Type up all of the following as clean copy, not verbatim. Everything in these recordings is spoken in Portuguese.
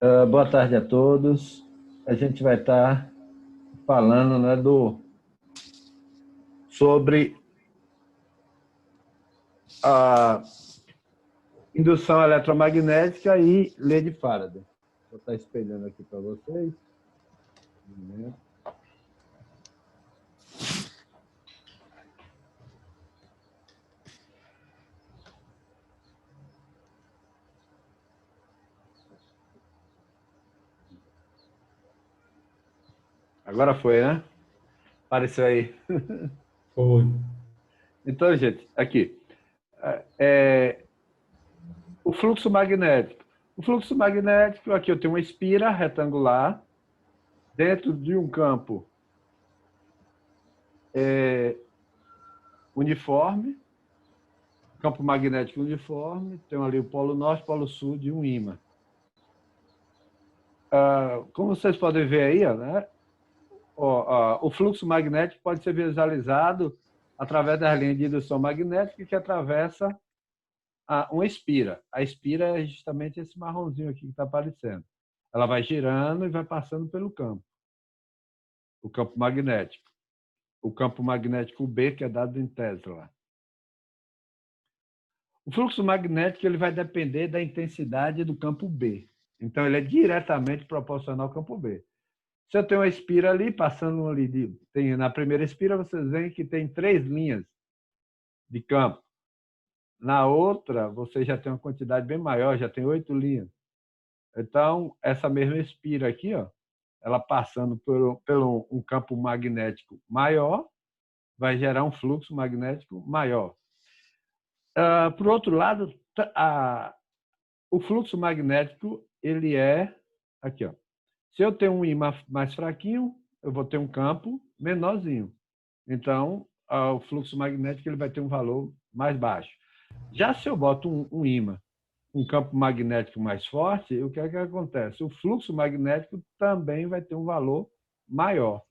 Boa tarde a todos. A gente vai estar falando, né, sobre a indução eletromagnética e lei de Faraday. Vou estar espelhando aqui para vocês. Um momento. Agora foi, né? Apareceu aí. Foi. Então, gente, aqui. O fluxo magnético. O fluxo magnético, aqui eu tenho uma espira retangular dentro de um campo uniforme, campo magnético uniforme, tem ali o polo norte, polo sul de um ímã. Como vocês podem ver aí, né, o fluxo magnético pode ser visualizado através das linhas de indução magnética que atravessa uma espira. A espira é justamente esse marronzinho aqui que está aparecendo. Ela vai girando e vai passando pelo campo. O campo magnético. O campo magnético B, que é dado em Tesla. O fluxo magnético ele vai depender da intensidade do campo B. Então, ele é diretamente proporcional ao campo B. Se eu tenho uma espira ali, passando ali, na primeira espira, vocês veem que tem 3 linhas de campo. Na outra, você já tem uma quantidade bem maior, já tem 8 linhas. Então, essa mesma espira aqui, ó, ela passando pelo um campo magnético maior, vai gerar um fluxo magnético maior. Por outro lado, o fluxo magnético, ele é aqui, ó. Se eu tenho um ímã mais fraquinho, eu vou ter um campo menorzinho. Então, o fluxo magnético ele vai ter um valor mais baixo. Já se eu boto um ímã, um campo magnético mais forte, o que é que acontece? O fluxo magnético também vai ter um valor maior.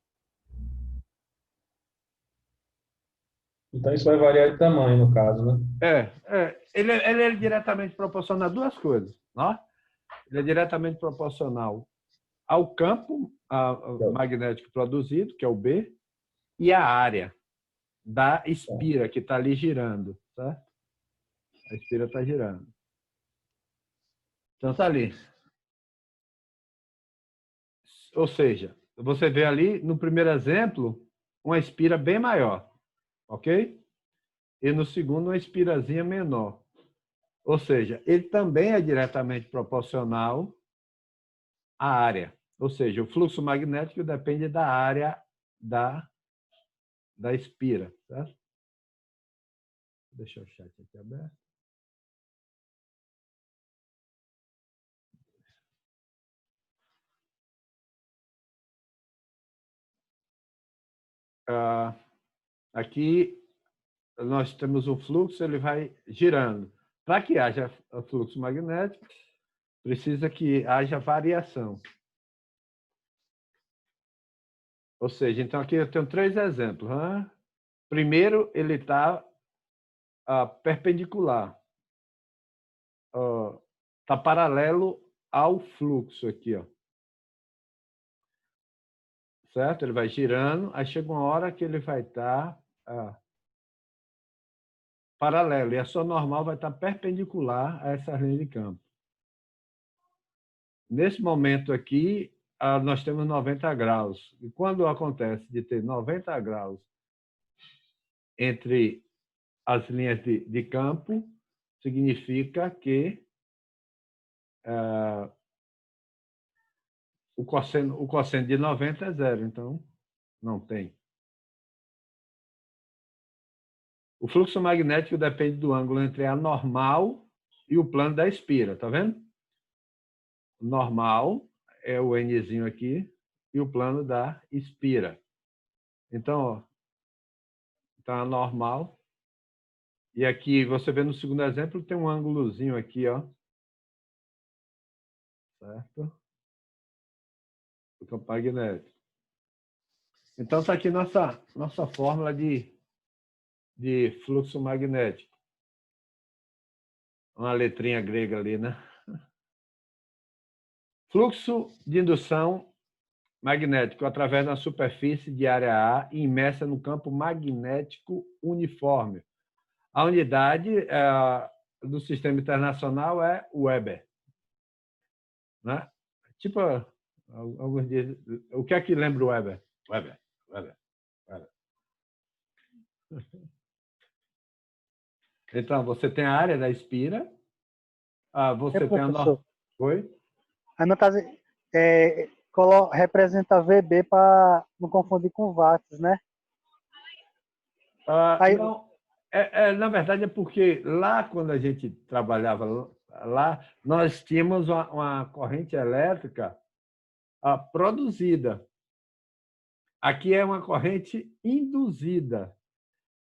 Então isso vai variar de tamanho, no caso, né? Ele é diretamente proporcional a duas coisas. Ó. Ele é diretamente proporcional ao campo magnético produzido, que é o B, e a área da espira que está ali girando. Certo? A espira está girando. Então, está ali. Ou seja, você vê ali, no primeiro exemplo, uma espira bem maior. Ok? E no segundo, uma espirazinha menor. Ou seja, ele também é diretamente proporcional à área. Ou seja, o fluxo magnético depende da área da espira. Certo? Deixa o chat aqui aberto. Aqui nós temos um fluxo, ele vai girando. Para que haja fluxo magnético, precisa que haja variação. Ou seja, então aqui eu tenho 3 exemplos. Né? Primeiro, ele está perpendicular. Está paralelo ao fluxo aqui. Ó. Certo? Ele vai girando, aí chega uma hora que ele vai estar paralelo. E a sua normal vai estar perpendicular a essa linha de campo. Nesse momento aqui, nós temos 90 graus. E quando acontece de ter 90 graus entre as linhas de campo, significa que o cosseno de 90 é zero, então não tem. O fluxo magnético depende do ângulo entre a normal e o plano da espira, tá vendo? O normal é o Nzinho aqui e o plano da espira. Então, ó, então a normal. E aqui, você vê no segundo exemplo, tem um ângulozinho aqui, ó. Certo? O campo magnético. Então, está aqui nossa fórmula de fluxo magnético. Uma letrinha grega ali, né? Fluxo de indução magnético através da superfície de área A imersa no campo magnético uniforme. A unidade do sistema internacional é Weber. Né? Tipo, alguns dias, o que é que lembra o Weber? Weber. Então, você tem a área da espira, você tem professor. Oi? Aí, no caso, representa VB para não confundir com watts, né? Aí... Não, na verdade é porque lá, quando a gente trabalhava lá, nós tínhamos uma corrente elétrica produzida. Aqui é uma corrente induzida.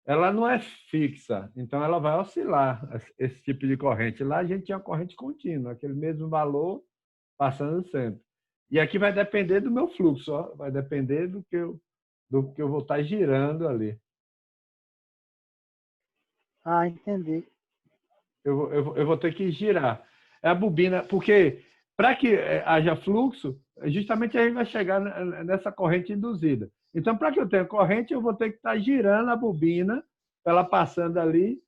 Ela não é fixa, então ela vai oscilar, esse tipo de corrente. Lá a gente tinha corrente contínua, aquele mesmo valor passando sempre. E aqui vai depender do meu fluxo, ó, vai depender do que eu vou estar girando ali. Entendi. Eu vou ter que girar. É a bobina, porque para que haja fluxo, justamente a gente vai chegar nessa corrente induzida. Então, para que eu tenha corrente, eu vou ter que estar girando a bobina, ela passando ali,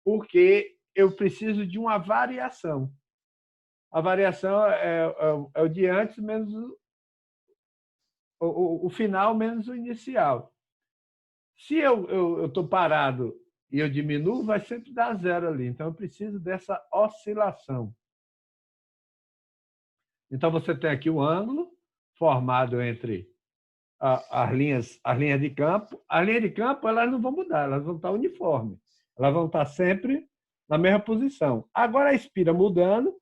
porque eu preciso de uma variação. A variação é o de antes menos o final menos o inicial. Se eu estou parado e eu diminuo, vai sempre dar zero ali. Então, eu preciso dessa oscilação. Então, você tem aqui o ângulo formado entre as linhas de campo. As linhas de campo elas não vão mudar, elas vão estar uniformes. Elas vão estar sempre na mesma posição. Agora, a espira mudando,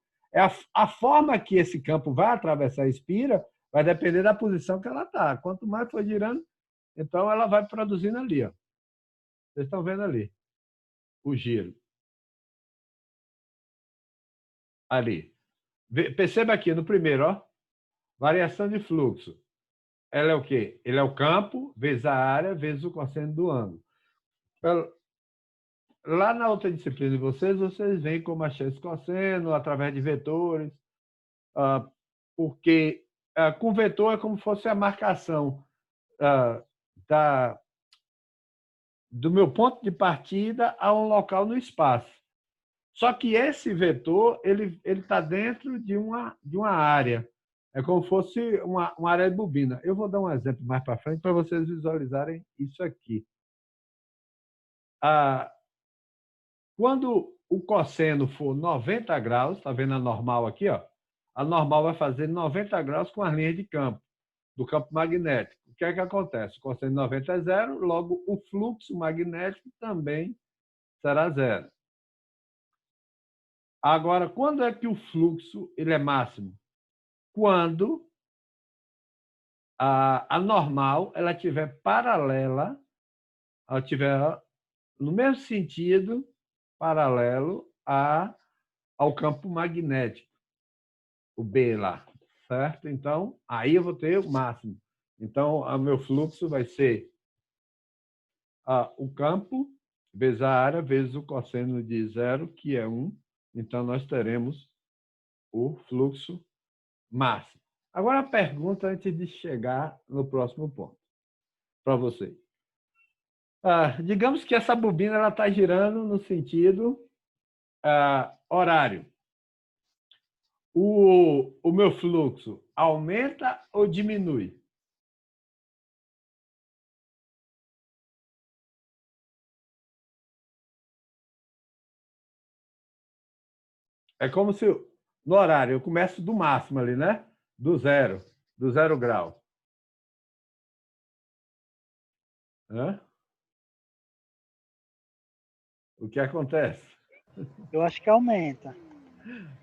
a forma que esse campo vai atravessar a espira vai depender da posição que ela está. Quanto mais for girando, então ela vai produzindo ali. Ó. Vocês estão vendo ali o giro. Ali. Perceba aqui no primeiro, ó, variação de fluxo. Ela é o quê? Ele é o campo vezes a área vezes o cosseno do ângulo. Lá na outra disciplina de vocês veem como achar esse cosseno através de vetores, porque com vetor é como se fosse a marcação do meu ponto de partida a um local no espaço. Só que esse vetor ele está dentro de uma área. É como se fosse uma área de bobina. Eu vou dar um exemplo mais para frente para vocês visualizarem isso aqui. Quando o cosseno for 90 graus, está vendo a normal aqui? Ó? A normal vai fazer 90 graus com as linhas de campo, do campo magnético. O que é que acontece? O cosseno de 90 é zero, logo o fluxo magnético também será zero. Agora, quando é que o fluxo ele é máximo? Quando a normal ela estiver paralela, ela estiver no mesmo sentido, paralelo ao campo magnético, o B lá, certo? Então, aí eu vou ter o máximo. Então, o meu fluxo vai ser o campo vezes a área vezes o cosseno de zero, que é 1. Então, nós teremos o fluxo máximo. Agora, a pergunta antes de chegar no próximo ponto, para vocês. Digamos que essa bobina está girando no sentido horário. O meu fluxo aumenta ou diminui? É como se no horário eu começo do máximo ali, né? Do zero grau. O que acontece? Eu acho que aumenta.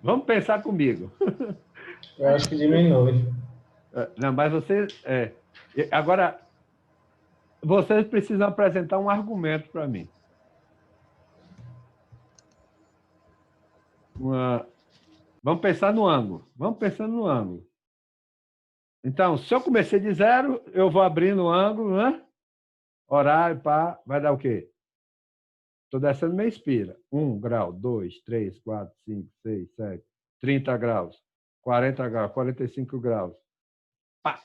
Vamos pensar comigo. Eu acho que diminui. Não, mas vocês... Agora, vocês precisam apresentar um argumento para mim. Vamos pensar no ângulo. Vamos pensando no ângulo. Então, se eu comecei de zero, eu vou abrindo o ângulo, né? Horário, pá, vai dar o quê? Estou descendo minha espira. 1 grau, 2, 3, 4, 5, 6, 7, 30 graus. 40 graus, 45 graus. Pá!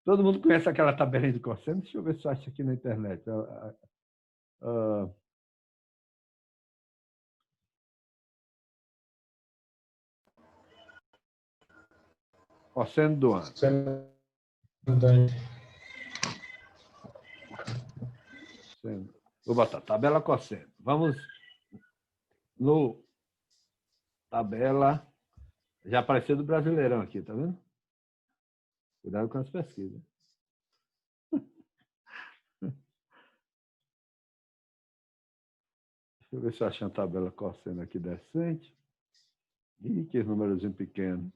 Todo mundo conhece aquela tabelinha de cosseno? Deixa eu ver se eu acho aqui na internet. Cosseno do ângulo. Cosseno da tangente. Vou botar tabela cosseno. Vamos no tabela. Já apareceu do Brasileirão aqui, tá vendo? Cuidado com as pesquisas. Deixa eu ver se eu acho uma tabela cosseno aqui decente. Ih, que númerozinho pequeno.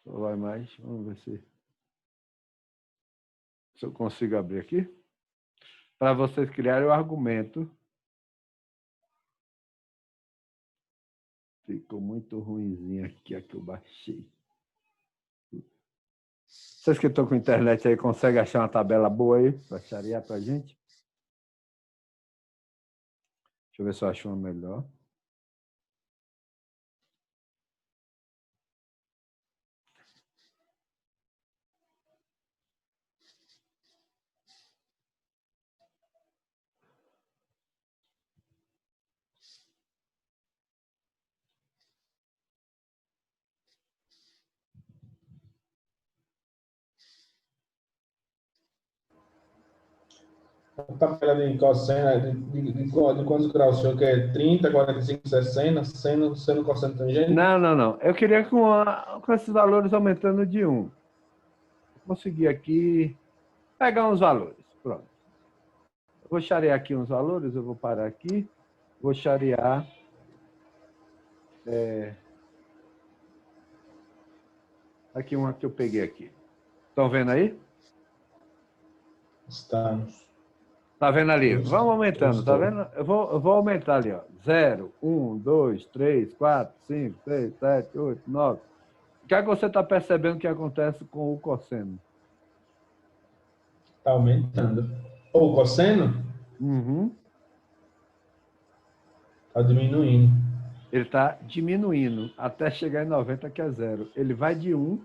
Só vai mais. Vamos ver se eu consigo abrir aqui. Para vocês criarem o argumento. Ficou muito ruimzinho aqui, a que eu baixei. Vocês que estão com internet aí, conseguem achar uma tabela boa aí para charear para a gente? Deixa eu ver se eu acho uma melhor. A tabela de cosseno, de quantos graus o senhor quer? 30, 45, 60, sendo cosseno tangente? Não. Eu queria com esses valores aumentando de 1. Consegui aqui pegar uns valores. Pronto. Eu vou charear aqui uns valores, eu vou parar aqui. Vou charear. Aqui uma que eu peguei aqui. Estão vendo aí? Estamos. Tá vendo ali? Vamos aumentando, tá vendo? Eu vou aumentar ali, ó. 0, 1, 2, 3, 4, 5, 6, 7, 8, 9. O que é que você está percebendo que acontece com o cosseno? Está aumentando. Ou o cosseno? Uhum. Está diminuindo. Ele está diminuindo até chegar em 90, que é 0. Ele vai de 1,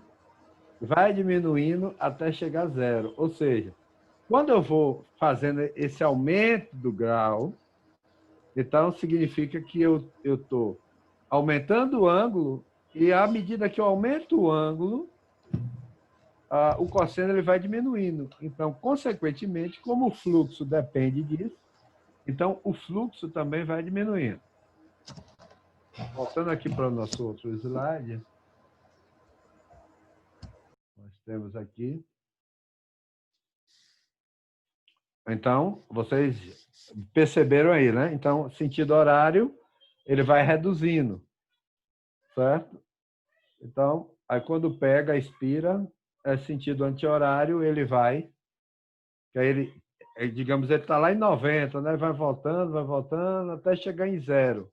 vai diminuindo até chegar a 0. Ou seja, quando eu vou fazendo esse aumento do grau, então significa que eu estou aumentando o ângulo e à medida que eu aumento o ângulo, o cosseno ele vai diminuindo. Então, consequentemente, como o fluxo depende disso, então o fluxo também vai diminuindo. Voltando aqui para o nosso outro slide, nós temos aqui. Então, vocês perceberam aí, né? Então, sentido horário, ele vai reduzindo, certo? Então, aí quando pega, expira, é sentido anti-horário, ele vai, que aí ele, digamos, ele está lá em 90, né? Vai voltando, até chegar em 0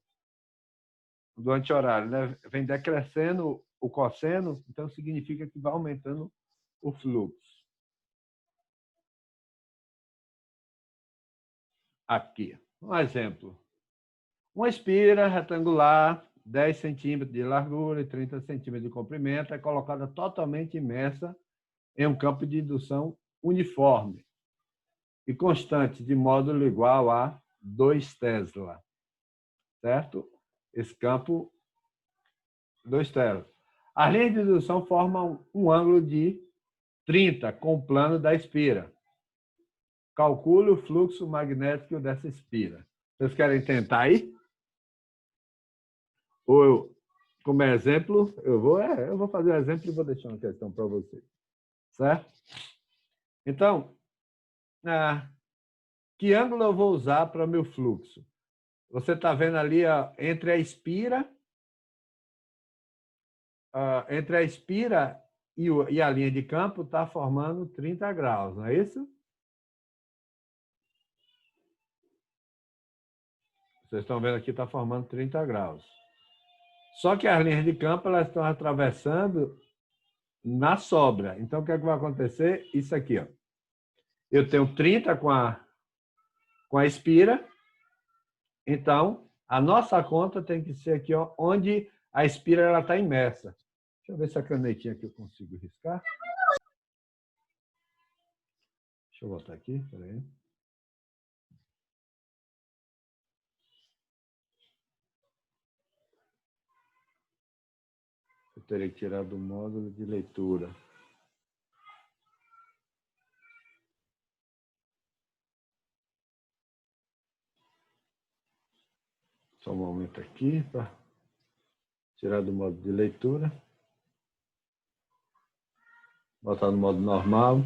do anti-horário, né? Vem decrescendo o cosseno, então significa que vai aumentando o fluxo. Aqui, um exemplo. Uma espira retangular, 10 centímetros de largura e 30 centímetros de comprimento, é colocada totalmente imersa em um campo de indução uniforme e constante, de módulo igual a 2 Tesla. Certo? Esse campo, 2 Tesla. As linhas de indução formam um ângulo de 30 com o plano da espira. Calcule o fluxo magnético dessa espira. Vocês querem tentar aí? Ou eu, como exemplo, eu vou fazer o exemplo e vou deixar uma questão para vocês. Certo? Então, que ângulo eu vou usar para o meu fluxo? Você está vendo ali, ó, entre a espira e a linha de campo está formando 30 graus, não é isso? Vocês estão vendo aqui, está formando 30 graus. Só que as linhas de campo elas estão atravessando na sobra. Então, o que é que vai acontecer? Isso aqui, ó. Eu tenho 30 com a espira. Então, a nossa conta tem que ser aqui, ó, onde a espira está imersa. Deixa eu ver se a canetinha aqui eu consigo riscar. Deixa eu botar aqui, peraí. Eu teria que tirar do módulo de leitura. Só um momento aqui para tirar do modo de leitura. Botar no modo normal.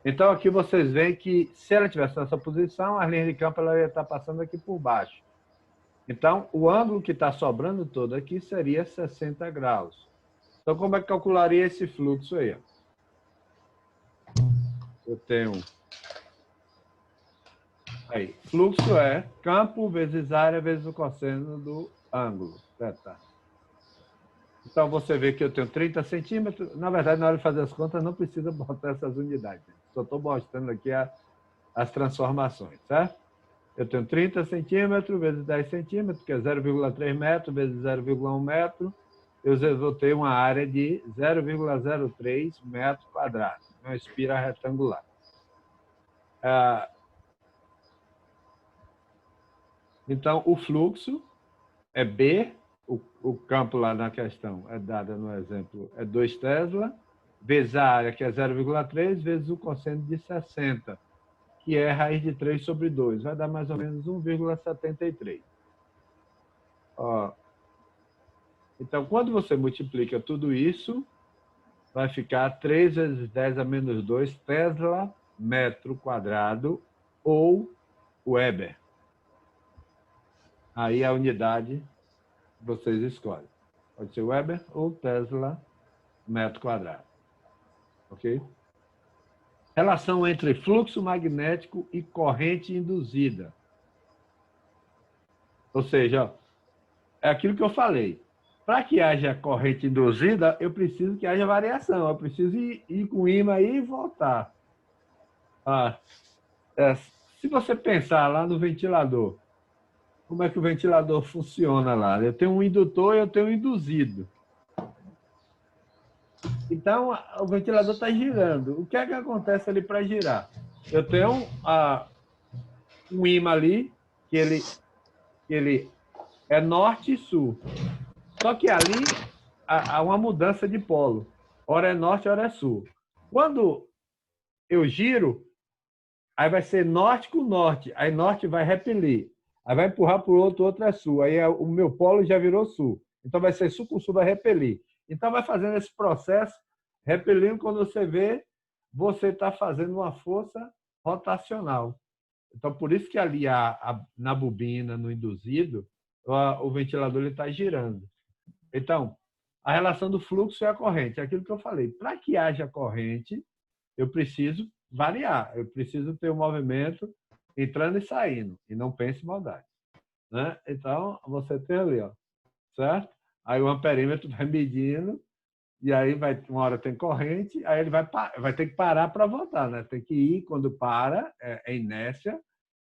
Então, aqui vocês veem que, se ela estivesse nessa posição, as linhas de campo ela ia estar passando aqui por baixo. Então, o ângulo que está sobrando todo aqui seria 60 graus. Então, como é que calcularia esse fluxo aí? Eu tenho... Aí, fluxo é campo vezes área vezes o cosseno do ângulo. Tá. Então, você vê que eu tenho 30 centímetros. Na verdade, na hora de fazer as contas, não precisa botar essas unidades. Só estou mostrando aqui as transformações, certo? Eu tenho 30 centímetros vezes 10 centímetros, que é 0,3 metro vezes 0,1 metro. Eu vou ter uma área de 0,03 metros quadrados. Uma espira retangular. Então, o fluxo é B, o campo lá na questão é dado no exemplo, é 2 Tesla, vezes a área, que é 0,3, vezes o cosseno de 60, que é raiz de 3 sobre 2. Vai dar mais ou menos 1,73. Então, quando você multiplica tudo isso, vai ficar 3 vezes 10 a menos 2 Tesla metro quadrado ou Weber. Aí a unidade vocês escolhem. Pode ser Weber ou Tesla metro quadrado. Ok? Relação entre fluxo magnético e corrente induzida. Ou seja, é aquilo que eu falei. Para que haja corrente induzida, eu preciso que haja variação. Eu preciso ir com o ímã aí e voltar. Se você pensar lá no ventilador, como é que o ventilador funciona lá? Eu tenho um indutor e eu tenho um induzido. Então, o ventilador está girando. O que é que acontece ali para girar? Eu tenho um ímã ali, que ele é norte e sul. Só que ali há uma mudança de polo. Ora é norte, ora é sul. Quando eu giro, aí vai ser norte com norte. Aí norte vai repelir. Aí vai empurrar para o outro é sul. Aí o meu polo já virou sul. Então vai ser sul com sul, vai repelir. Então vai fazendo esse processo, repelindo, quando você vê, você está fazendo uma força rotacional. Então, por isso que ali na bobina, no induzido, o ventilador está girando. Então, a relação do fluxo é a corrente. É aquilo que eu falei. Para que haja corrente, eu preciso variar. Eu preciso ter um movimento entrando e saindo. E não pense em maldade. Né? Então, você tem ali, ó, certo? Aí o amperímetro vai medindo, e aí uma hora tem corrente, aí ele vai ter que parar para voltar. Né? Tem que ir, quando para, é inércia,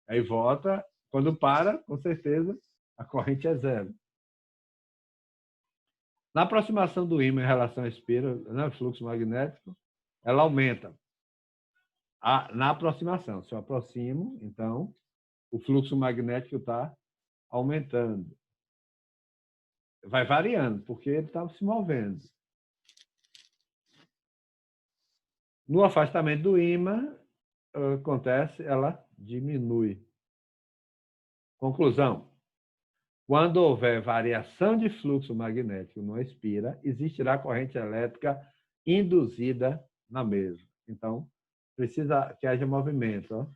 aí volta. Quando para, com certeza, a corrente é zero. Na aproximação do ímã em relação à espira, né, fluxo magnético, ela aumenta. Na aproximação, se eu aproximo, então, o fluxo magnético está aumentando. Vai variando, porque ele está se movendo. No afastamento do ímã, acontece, ela diminui. Conclusão. Quando houver variação de fluxo magnético numa espira, existirá corrente elétrica induzida na mesma. Então, precisa que haja movimento. Ó.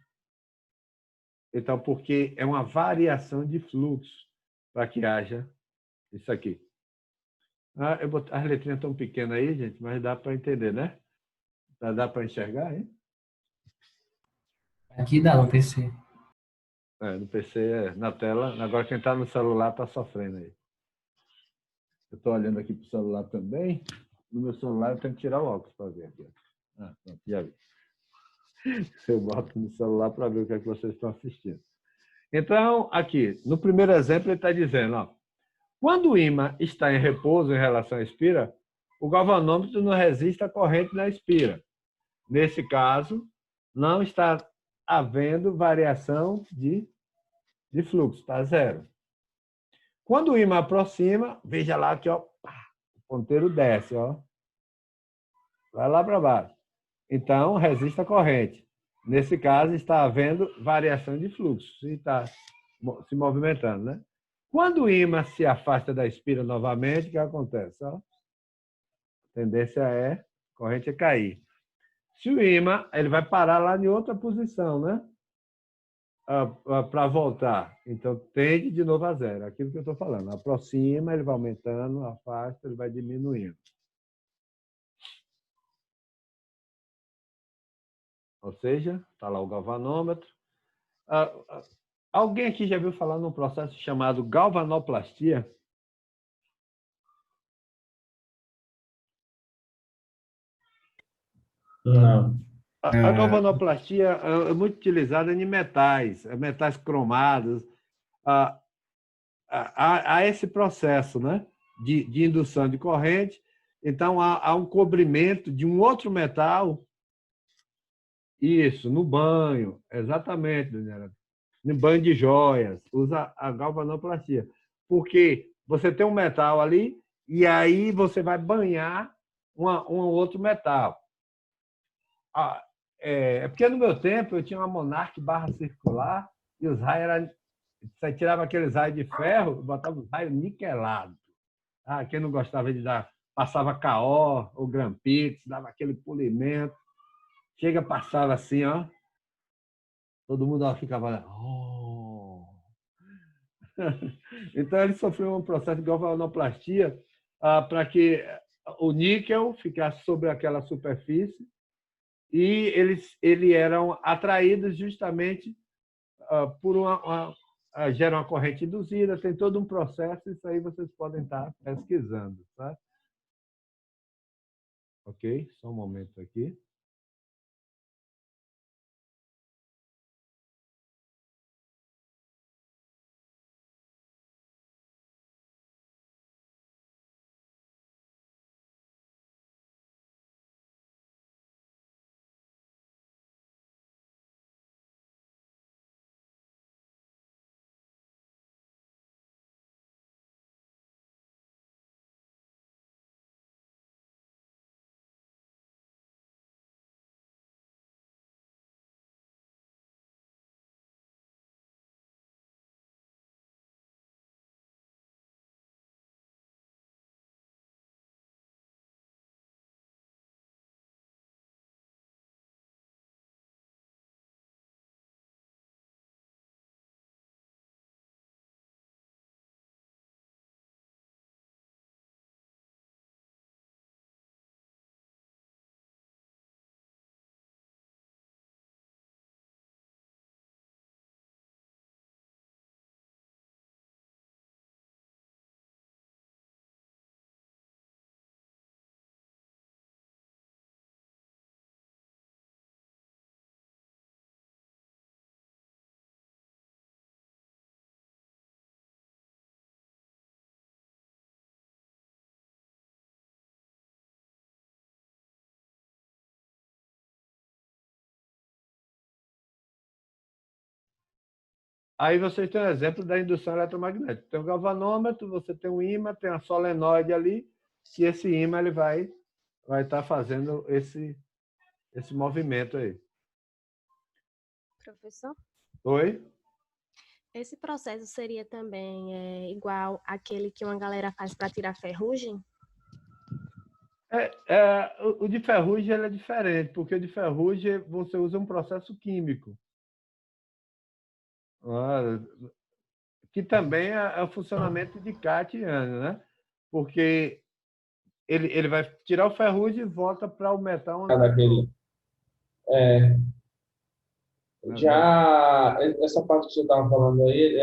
Então, porque é uma variação de fluxo para que haja isso aqui. As letrinhas estão pequenas aí, gente, mas dá para entender, né? Dá para enxergar, hein? Aqui dá no PC. No PC, na tela. Agora quem está no celular está sofrendo aí. Eu estou olhando aqui para o celular também. No meu celular eu tenho que tirar o óculos para ver aqui. Pronto, já vi. Eu boto no celular para ver o que é que vocês estão assistindo. Então, aqui, no primeiro exemplo, ele está dizendo, ó, quando o ímã está em repouso em relação à espira, o galvanômetro não resiste à corrente na espira. Nesse caso, não está havendo variação de fluxo, está zero. Quando o ímã aproxima, veja lá que ó, o ponteiro desce, ó, vai lá para baixo. Então, resiste à corrente. Nesse caso, está havendo variação de fluxo, se está se movimentando, né? Quando o ímã se afasta da espira novamente, o que acontece? Ó, a tendência é a corrente cair. Se o ímã, ele vai parar lá em outra posição, né? Para voltar. Então, tende de novo a zero. Aquilo que eu estou falando. Aproxima, ele vai aumentando, afasta, ele vai diminuindo. Ou seja, está lá o galvanômetro. Alguém aqui já viu falar num processo chamado galvanoplastia? Não. A galvanoplastia é muito utilizada em metais cromados. Há esse processo, né, de indução de corrente. Então, há um cobrimento de um outro metal. Isso, no banho, exatamente, Daniela. No banho de joias, usa a galvanoplastia. Porque você tem um metal ali e aí você vai banhar um outro metal. É porque no meu tempo eu tinha uma Monarch barra circular e os raios eram. Você tirava aqueles raios de ferro, botava os raios niquelados. Quem não gostava de dar, passava KO ou Grampix, dava aquele polimento. Chega, passava assim, ó. Todo mundo ficava. Oh. Então ele sofreu um processo de galvanoplastia para que o níquel ficasse sobre aquela superfície e eles eram atraídos justamente por gera uma corrente induzida, tem todo um processo, isso aí vocês podem estar pesquisando, tá? Ok? Só um momento aqui. Aí vocês têm um exemplo da indução eletromagnética. Tem um galvanômetro, você tem um ímã, tem a solenoide ali, e esse ímã ele vai estar fazendo esse movimento aí. Professor? Oi? Esse processo seria também igual àquele que uma galera faz para tirar ferrugem? O de ferrugem ele é diferente, porque o de ferrugem você usa um processo químico. Que também é o funcionamento de Cat e Ana, né? Porque ele vai tirar o ferrugem e volta para o metal anterior. Daquele, é, Né? já essa parte que você estava falando aí,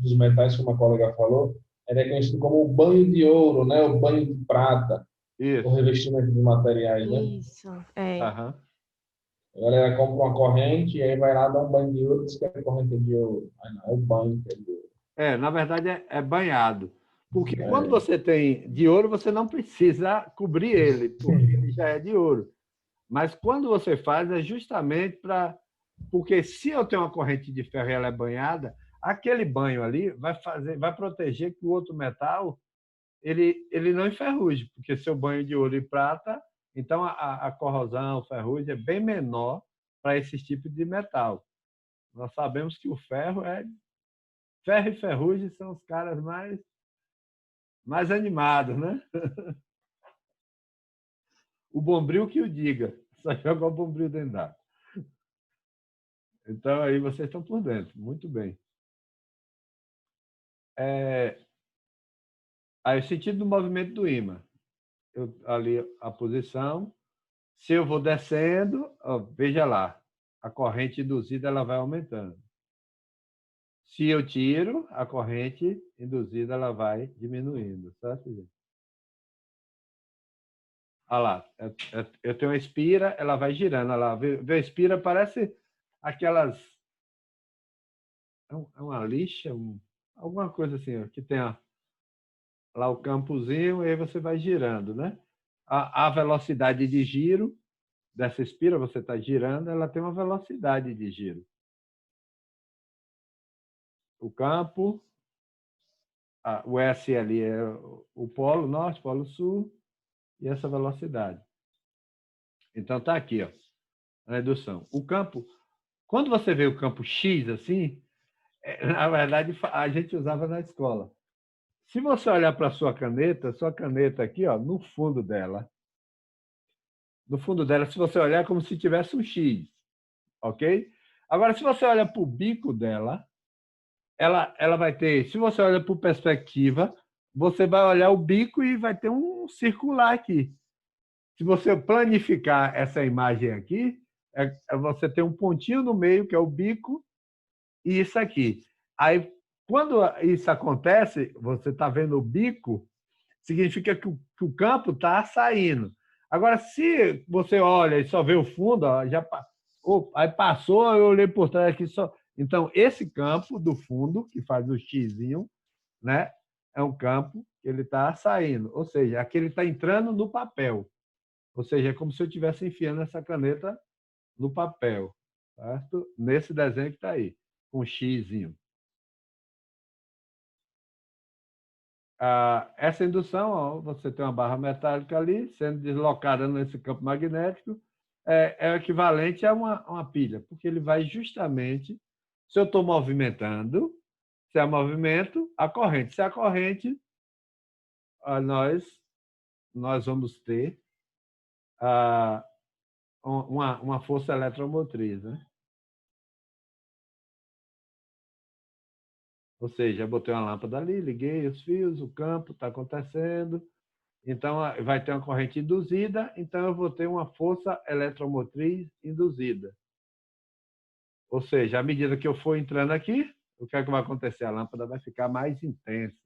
dos metais, como a colega falou, é conhecido como o banho de ouro, né? O banho de prata, o Isso. revestimento de materiais, né? Isso, é. Aham. A galera compra uma corrente e aí vai lá dar um banho de ouro, diz que é corrente de ouro. Mas não, é o banho que é de ouro. Na verdade, é banhado. Porque quando É, você tem de ouro, você não precisa cobrir ele, porque ele já é de ouro. Mas quando você faz, é justamente para. Porque se eu tenho uma corrente de ferro e ela é banhada, aquele banho ali vai proteger que o outro metal ele não enferruje, porque seu banho de ouro e prata, então a corrosão, a ferrugem é bem menor para esse tipo de metal. Nós sabemos que o ferro e ferrugem são os caras mais animados, né? O Bombril que o diga, só joga o Bombril dentro d'água. Então aí vocês estão por dentro, muito bem. Aí o sentido do movimento do ímã. Ali a posição. Se eu vou descendo, veja lá, a corrente induzida ela vai aumentando. Se eu tiro, a corrente induzida ela vai diminuindo, certo, gente? Olha lá, eu tenho uma espira, ela vai girando. Olha lá, vê a espira, parece aquelas. É uma lixa, alguma coisa assim, ó, que tem lá o campozinho, e aí você vai girando, né? A velocidade de giro dessa espira, você está girando, ela tem uma velocidade de giro. O campo, o S ali é o polo norte, polo sul, e essa velocidade. Então está aqui, ó, a redução. O campo, quando você vê o campo X assim, na verdade a gente usava na escola. Se você olhar para a sua caneta aqui, ó, no fundo dela, se você olhar, é como se tivesse um X, ok? Agora, se você olha para o bico dela, ela vai ter, se você olha por perspectiva, você vai olhar o bico e vai ter um circular aqui. Se você planificar essa imagem aqui, você tem um pontinho no meio, que é o bico, e isso aqui. Aí, quando isso acontece, você está vendo o bico, significa que o campo está saindo. Agora, se você olha e só vê o fundo, ó, aí passou, eu olhei por trás aqui só. Então, esse campo do fundo, que faz o xizinho, né, é um campo que ele está saindo. Ou seja, aqui ele está entrando no papel. Ou seja, é como se eu estivesse enfiando essa caneta no papel. Certo? Nesse desenho que está aí, com um xizinho. Essa indução, ó, você tem uma barra metálica ali, sendo deslocada nesse campo magnético, é o equivalente a uma pilha, porque ele vai justamente, se eu estou movimentando, se é movimento, a corrente. Se é a corrente, nós vamos ter uma força eletromotriz, né? Ou seja, eu botei uma lâmpada ali, liguei os fios, o campo está acontecendo, então vai ter uma corrente induzida, então eu vou ter uma força eletromotriz induzida. Ou seja, à medida que eu for entrando aqui, o que é que vai acontecer? A lâmpada vai ficar mais intensa.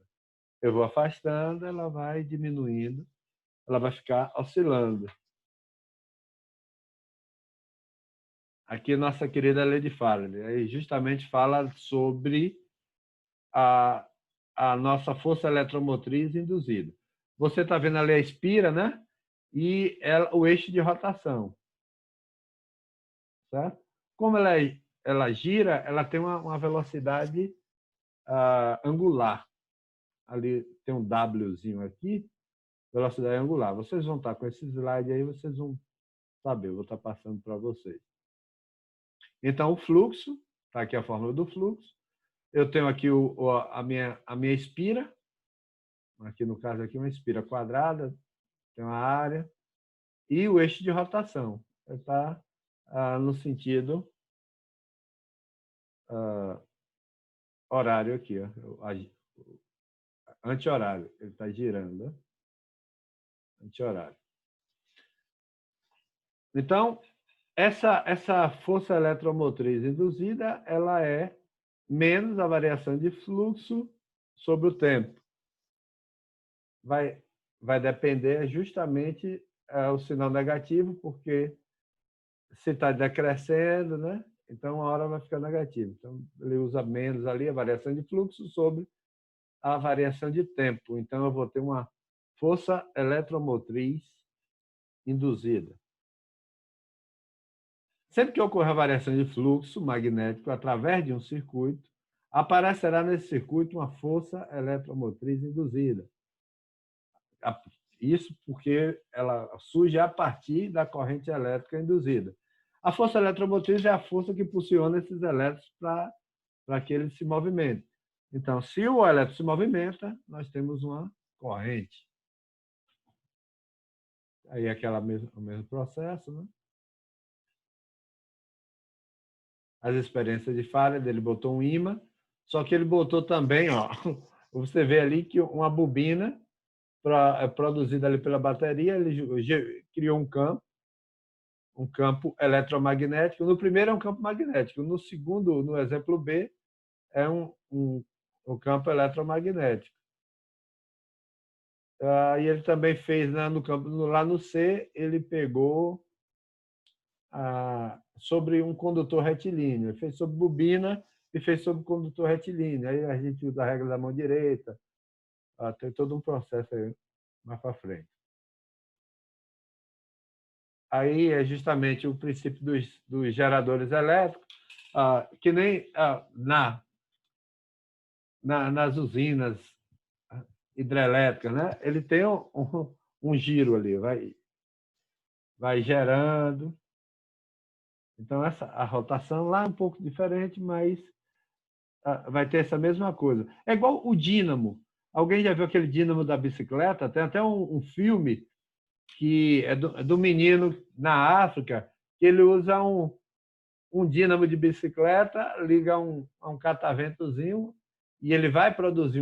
Eu vou afastando, ela vai diminuindo, ela vai ficar oscilando. Aqui nossa querida Lady Faraday, aí justamente fala sobre a, a nossa força eletromotriz induzida. Você está vendo ali a espira, né? E o eixo de rotação. Certo? Como ela gira, ela tem uma velocidade angular. Ali tem um Wzinho aqui, velocidade angular. Vocês vão estar com esse slide aí, vocês vão saber, eu vou estar passando para vocês. Então, o fluxo, está aqui a fórmula do fluxo. Eu tenho aqui a minha espira, aqui no caso aqui uma espira quadrada, tem uma área, e o eixo de rotação está no sentido horário aqui, ó, anti-horário. Ele está girando, ó, anti-horário. Então, essa força eletromotriz induzida, ela é menos a variação de fluxo sobre o tempo. Vai depender justamente o sinal negativo, porque se está decrescendo, né? Então, a hora vai ficar negativa. Então, ele usa menos ali a variação de fluxo sobre a variação de tempo. Então, eu vou ter uma força eletromotriz induzida. Sempre que ocorra a variação de fluxo magnético através de um circuito, aparecerá nesse circuito uma força eletromotriz induzida. Isso porque ela surge a partir da corrente elétrica induzida. A força eletromotriz é a força que impulsiona esses elétrons para que eles se movimentem. Então, se o elétron se movimenta, nós temos uma corrente. Aí é o mesmo processo, né? As experiências de Faraday, ele botou um ímã, só que ele botou também, ó, você vê ali que uma bobina produzida ali pela bateria, ele criou um campo eletromagnético. No primeiro é um campo magnético, no segundo, no exemplo B, é um campo eletromagnético. E ele também fez no campo, lá no C, ele pegou sobre um condutor retilíneo. Ele fez sobre bobina e fez sobre condutor retilíneo. Aí a gente usa a regra da mão direita. Tem todo um processo aí mais para frente. Aí é justamente o princípio dos geradores elétricos, que nem nas usinas hidrelétricas, né? Ele tem um giro ali, vai gerando. Então, a rotação lá é um pouco diferente, mas vai ter essa mesma coisa. É igual o dínamo. Alguém já viu aquele dínamo da bicicleta? Tem até um filme que é do menino na África, que ele usa um dínamo de bicicleta, liga a um cataventozinho e ele vai produzir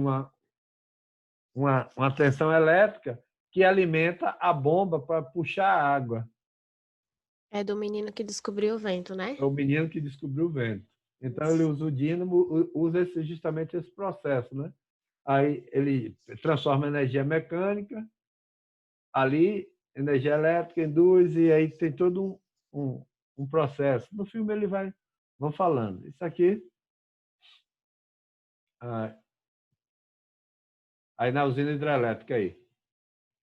uma tensão elétrica que alimenta a bomba para puxar a água. É do menino que descobriu o vento, né? É o menino que descobriu o vento. Então, ele usa o dínamo, usa justamente esse processo, né? Aí ele transforma energia mecânica, ali, energia elétrica, induz, e aí tem todo um processo. No filme ele vão falando. Isso aqui, aí na usina hidrelétrica aí,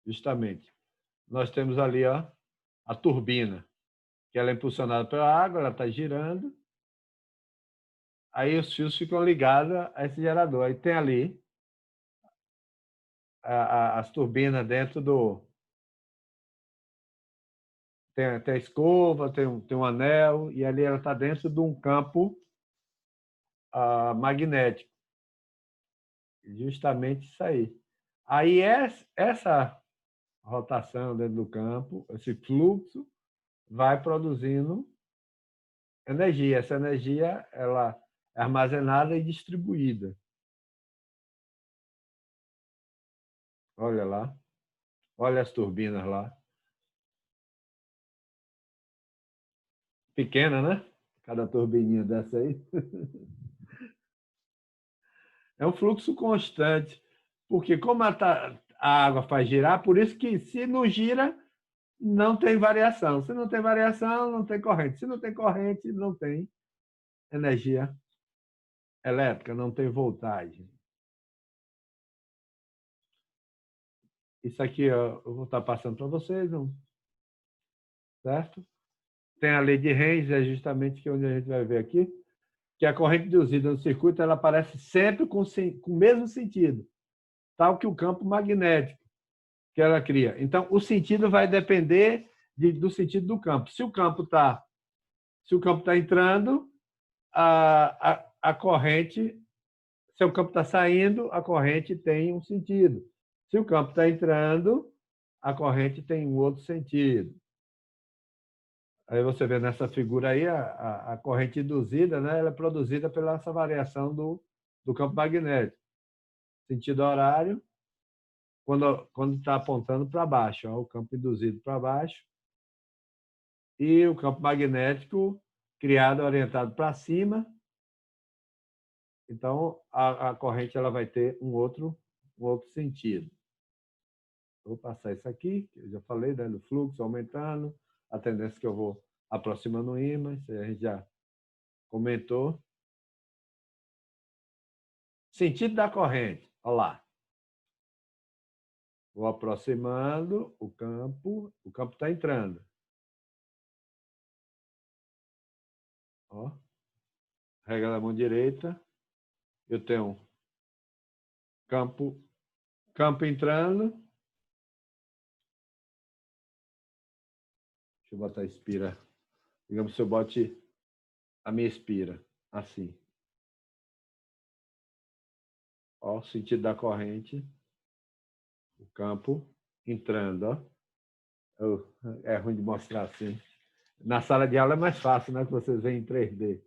justamente, nós temos ali, ó, a turbina, que ela é impulsionada pela água, ela está girando, aí os fios ficam ligados a esse gerador. Aí tem ali as turbinas dentro tem a escova, tem um anel, e ali ela está dentro de um campo magnético. Justamente isso aí. Aí essa rotação dentro do campo, esse fluxo, vai produzindo energia. Essa energia ela é armazenada e distribuída. Olha lá. Olha as turbinas lá. Pequena, né? Cada turbininha dessa aí. É um fluxo constante, porque como a água faz girar, por isso que se não gira, não tem variação. Se não tem variação, não tem corrente. Se não tem corrente, não tem energia elétrica, não tem voltagem. Isso aqui eu vou estar passando para vocês, não? Certo? Tem a lei de Henry, é justamente onde a gente vai ver aqui, que a corrente induzida no circuito ela aparece sempre com o mesmo sentido, tal que o campo magnético que ela cria. Então, o sentido vai depender do sentido do campo. Se o campo está entrando, a corrente, se o campo está saindo, a corrente tem um sentido. Se o campo está entrando, a corrente tem um outro sentido. Aí você vê nessa figura aí a corrente induzida, né? Ela é produzida pela essa variação do campo magnético. Sentido horário, quando está apontando para baixo, ó, o campo induzido para baixo, e o campo magnético criado orientado para cima. Então, a corrente ela vai ter um outro sentido. Vou passar isso aqui, que eu já falei, né, do fluxo aumentando, a tendência que eu vou aproximando o ímã, isso a gente já comentou. Sentido da corrente, olha lá. Vou aproximando o campo está entrando. Ó, regra da mão direita, eu tenho campo entrando. Deixa eu botar a espira. Digamos que eu bote a minha espira assim. Ó, o sentido da corrente. O campo entrando, ó. É ruim de mostrar assim. Na sala de aula é mais fácil, né? Que vocês veem em 3D.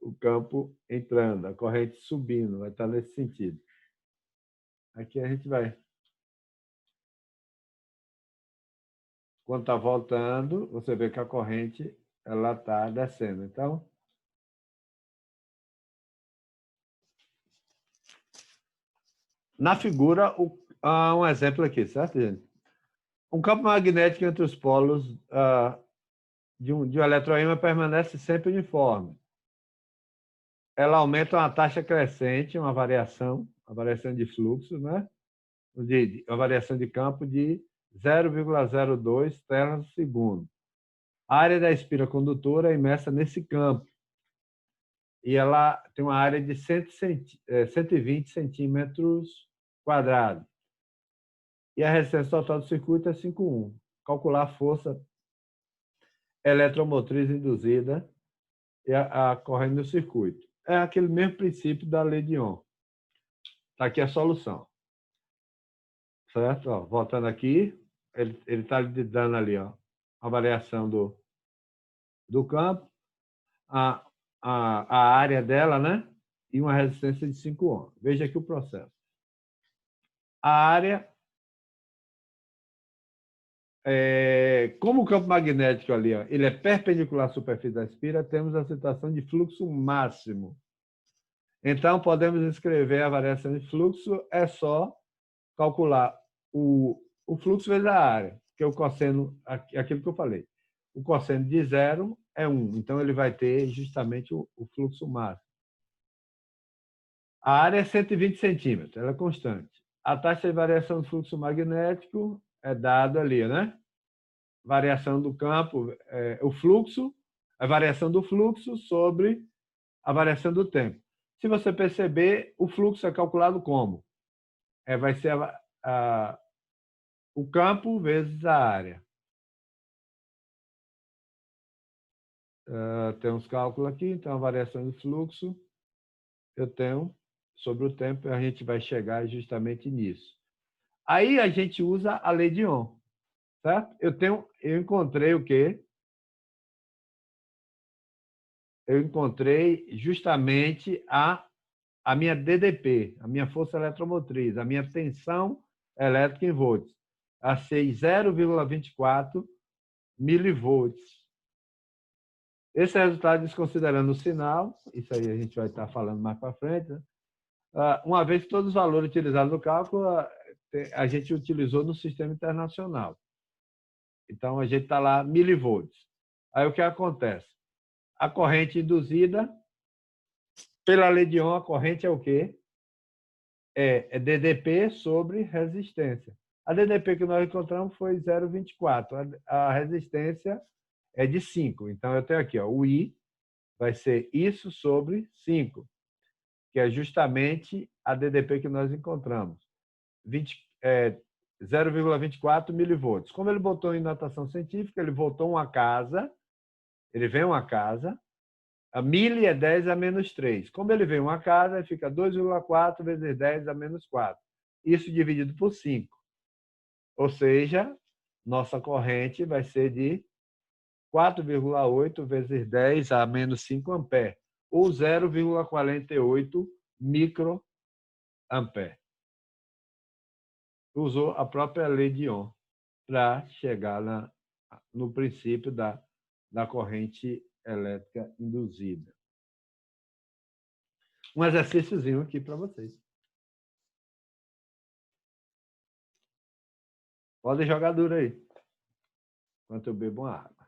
O campo entrando, a corrente subindo, vai estar nesse sentido. Aqui a gente vai. Quando está voltando, você vê que a corrente ela está descendo. Então, na figura, um exemplo aqui, certo, gente? Um campo magnético entre os polos de um eletroímã permanece sempre uniforme. Ela aumenta uma taxa crescente, uma variação de fluxo, né? Uma variação de campo de 0,02 terras por segundo. A área da espira condutora é imersa nesse campo. E ela tem uma área de 120 centímetros quadrados. E a resistência total do circuito é 5,1. Calcular a força eletromotriz induzida e a corrente no circuito. É aquele mesmo princípio da lei de Ohm. Está aqui a solução. Certo? Ó, voltando aqui, ele está dando ali, ó, a variação do campo, a área dela, né? E uma resistência de 5 ohms. Veja aqui o processo. A área, como o campo magnético ali, ó, ele é perpendicular à superfície da espira, temos a situação de fluxo máximo. Então, podemos escrever a variação de fluxo, é só calcular o fluxo vezes a área, que é o cosseno, aquilo que eu falei. O cosseno de 0 é 1, então ele vai ter justamente o fluxo máximo. A área é 120 centímetros, ela é constante. A taxa de variação do fluxo magnético é dado ali, né? Variação do campo, o fluxo, a variação do fluxo sobre a variação do tempo. Se você perceber, o fluxo é calculado como? Vai ser o campo vezes a área. Tem uns cálculos aqui, então a variação do fluxo eu tenho sobre o tempo, e a gente vai chegar justamente nisso. Aí a gente usa a lei de Ohm, certo? Eu encontrei o quê? Eu encontrei justamente a minha DDP, a minha força eletromotriz, a minha tensão elétrica em volts. Achei 0,24 milivolts. Esse resultado, desconsiderando o sinal, isso aí a gente vai estar falando mais para frente, né? Uma vez que todos os valores utilizados no cálculo, a gente utilizou no sistema internacional. Então, a gente está lá, milivolts. Aí, o que acontece? A corrente induzida, pela lei de Ohm, a corrente é o quê? É DDP sobre resistência. A DDP que nós encontramos foi 0,24. A resistência é de 5. Então, eu tenho aqui, ó, o I vai ser isso sobre 5, que é justamente a DDP que nós encontramos. 0,24 milivolts. Como ele botou em notação científica, ele voltou uma casa, ele vem uma casa, a mili é 10 a menos 3. Como ele vem uma casa, fica 2,4 vezes 10 a menos 4. Isso dividido por 5. Ou seja, nossa corrente vai ser de 4,8 vezes 10 a menos 5 ampere, ou 0,48 microampere. Usou a própria lei de Ohm para chegar no princípio da corrente elétrica induzida. Um exercíciozinho aqui para vocês. Podem jogar duro aí, enquanto eu bebo uma água.